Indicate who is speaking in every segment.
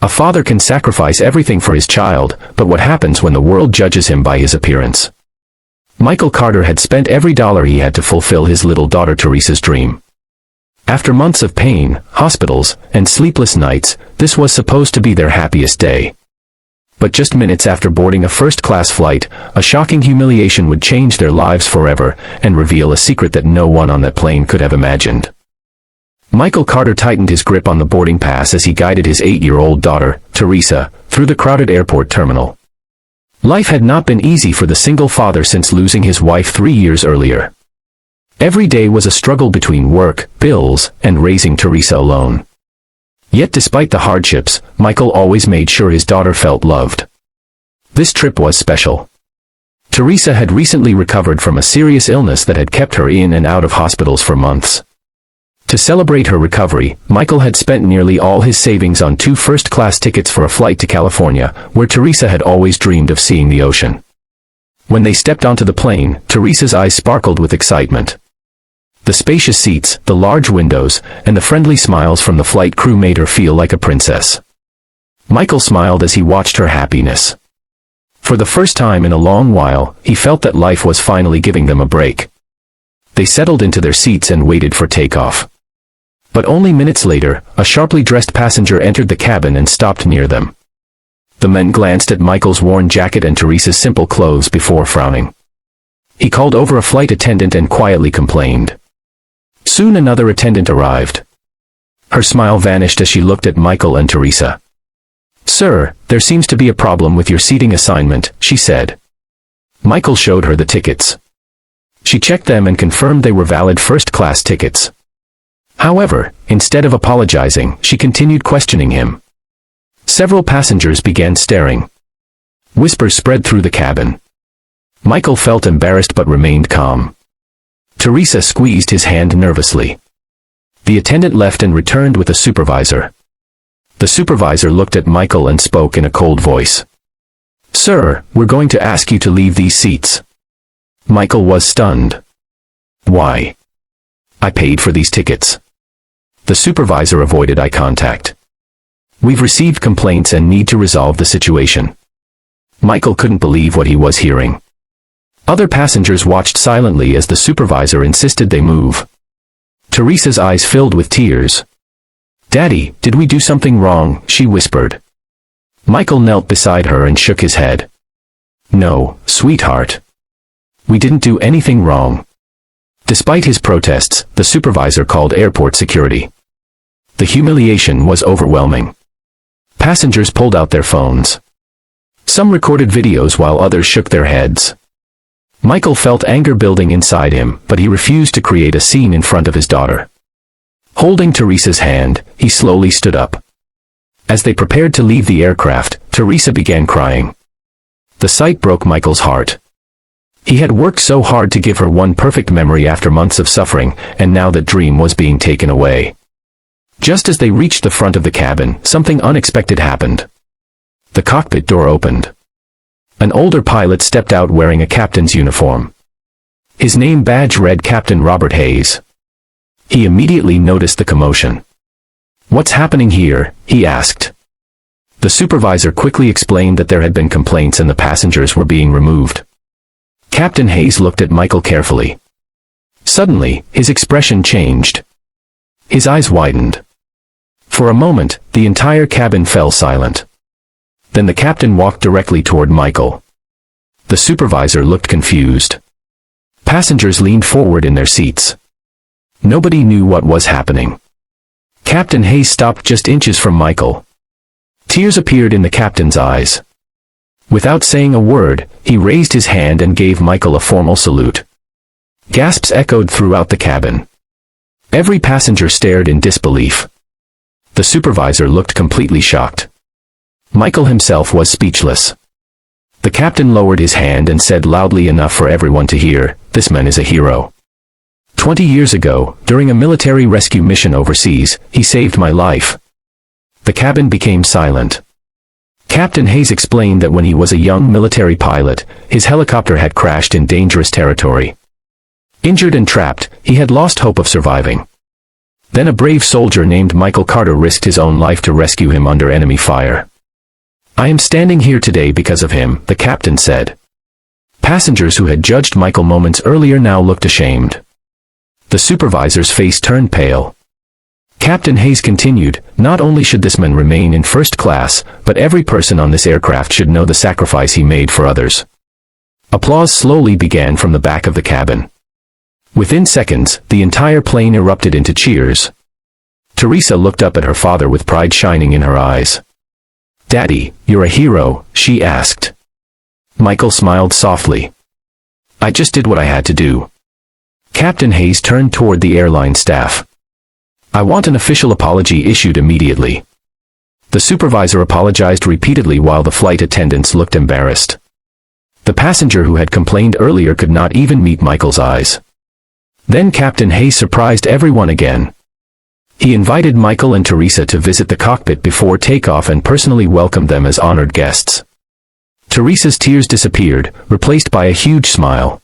Speaker 1: A father can sacrifice everything for his child, but what happens when the world judges him by his appearance? Michael Carter had spent every dollar he had to fulfill his little daughter Teresa's dream. After months of pain, hospitals, and sleepless nights, this was supposed to be their happiest day. But just minutes after boarding a first-class flight, a shocking humiliation would change their lives forever and reveal a secret that no one on that plane could have imagined. Michael Carter tightened his grip on the boarding pass as he guided his 8-year-old daughter, Teresa, through the crowded airport terminal. Life had not been easy for the single father since losing his wife 3 years earlier. Every day was a struggle between work, bills, and raising Teresa alone. Yet despite the hardships, Michael always made sure his daughter felt loved. This trip was special. Teresa had recently recovered from a serious illness that had kept her in and out of hospitals for months. To celebrate her recovery, Michael had spent nearly all his savings on 2 first-class tickets for a flight to California, where Teresa had always dreamed of seeing the ocean. When they stepped onto the plane, Teresa's eyes sparkled with excitement. The spacious seats, the large windows, and the friendly smiles from the flight crew made her feel like a princess. Michael smiled as he watched her happiness. For the first time in a long while, he felt that life was finally giving them a break. They settled into their seats and waited for takeoff. But only minutes later, a sharply dressed passenger entered the cabin and stopped near them. The men glanced at Michael's worn jacket and Teresa's simple clothes before frowning. He called over a flight attendant and quietly complained. Soon another attendant arrived. Her smile vanished as she looked at Michael and Teresa. "Sir, there seems to be a problem with your seating assignment," she said. Michael showed her the tickets. She checked them and confirmed they were valid first-class tickets. However, instead of apologizing, she continued questioning him. Several passengers began staring. Whispers spread through the cabin. Michael felt embarrassed but remained calm. Teresa squeezed his hand nervously. The attendant left and returned with a supervisor. The supervisor looked at Michael and spoke in a cold voice. "Sir, we're going to ask you to leave these seats." Michael was stunned. "Why? I paid for these tickets." The supervisor avoided eye contact. "We've received complaints and need to resolve the situation." Michael couldn't believe what he was hearing. Other passengers watched silently as the supervisor insisted they move. Teresa's eyes filled with tears. "Daddy, did we do something wrong?" she whispered. Michael knelt beside her and shook his head. "No, sweetheart. We didn't do anything wrong." Despite his protests, the supervisor called airport security. The humiliation was overwhelming. Passengers pulled out their phones. Some recorded videos while others shook their heads. Michael felt anger building inside him, but he refused to create a scene in front of his daughter. Holding Teresa's hand, he slowly stood up. As they prepared to leave the aircraft, Teresa began crying. The sight broke Michael's heart. He had worked so hard to give her one perfect memory after months of suffering, and now that dream was being taken away. Just as they reached the front of the cabin, something unexpected happened. The cockpit door opened. An older pilot stepped out wearing a captain's uniform. His name badge read Captain Robert Hayes. He immediately noticed the commotion. "What's happening here?" he asked. The supervisor quickly explained that there had been complaints and the passengers were being removed. Captain Hayes looked at Michael carefully. Suddenly, his expression changed. His eyes widened. For a moment, the entire cabin fell silent. Then the captain walked directly toward Michael. The supervisor looked confused. Passengers leaned forward in their seats. Nobody knew what was happening. Captain Hayes stopped just inches from Michael. Tears appeared in the captain's eyes. Without saying a word, he raised his hand and gave Michael a formal salute. Gasps echoed throughout the cabin. Every passenger stared in disbelief. The supervisor looked completely shocked. Michael himself was speechless. The captain lowered his hand and said loudly enough for everyone to hear, "This man is a hero. 20 years ago, during a military rescue mission overseas, he saved my life." The cabin became silent. Captain Hayes explained that when he was a young military pilot, his helicopter had crashed in dangerous territory. Injured and trapped, he had lost hope of surviving. Then a brave soldier named Michael Carter risked his own life to rescue him under enemy fire. "I am standing here today because of him," the captain said. Passengers who had judged Michael moments earlier now looked ashamed. The supervisor's face turned pale. Captain Hayes continued, "Not only should this man remain in first class, but every person on this aircraft should know the sacrifice he made for others." Applause slowly began from the back of the cabin. Within seconds, the entire plane erupted into cheers. Teresa looked up at her father with pride shining in her eyes. "Daddy, you're a hero," she asked. Michael smiled softly. "I just did what I had to do." Captain Hayes turned toward the airline staff. "I want an official apology issued immediately." The supervisor apologized repeatedly while the flight attendants looked embarrassed. The passenger who had complained earlier could not even meet Michael's eyes. Then Captain Hayes surprised everyone again. He invited Michael and Teresa to visit the cockpit before takeoff and personally welcomed them as honored guests. Teresa's tears disappeared, replaced by a huge smile.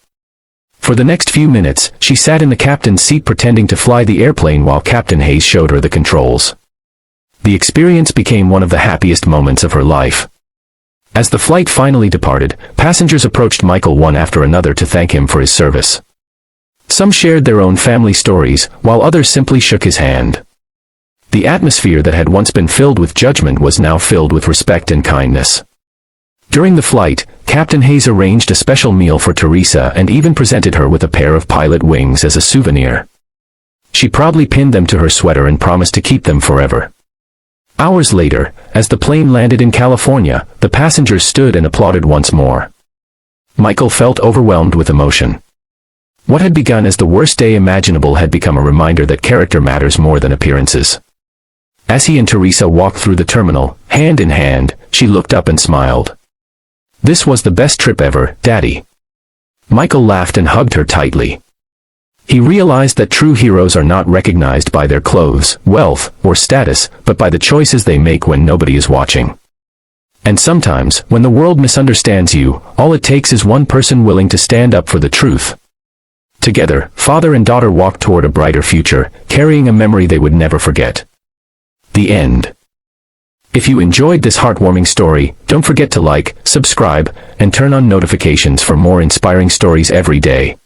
Speaker 1: For the next few minutes, she sat in the captain's seat pretending to fly the airplane while Captain Hayes showed her the controls. The experience became one of the happiest moments of her life. As the flight finally departed, passengers approached Michael one after another to thank him for his service. Some shared their own family stories, while others simply shook his hand. The atmosphere that had once been filled with judgment was now filled with respect and kindness. During the flight, Captain Hayes arranged a special meal for Teresa and even presented her with a pair of pilot wings as a souvenir. She proudly pinned them to her sweater and promised to keep them forever. Hours later, as the plane landed in California, the passengers stood and applauded once more. Michael felt overwhelmed with emotion. What had begun as the worst day imaginable had become a reminder that character matters more than appearances. As he and Teresa walked through the terminal, hand in hand, she looked up and smiled. "This was the best trip ever, Daddy." Michael laughed and hugged her tightly. He realized that true heroes are not recognized by their clothes, wealth, or status, but by the choices they make when nobody is watching. And sometimes, when the world misunderstands you, all it takes is one person willing to stand up for the truth. Together, father and daughter walked toward a brighter future, carrying a memory they would never forget. The end. If you enjoyed this heartwarming story, don't forget to like, subscribe, and turn on notifications for more inspiring stories every day.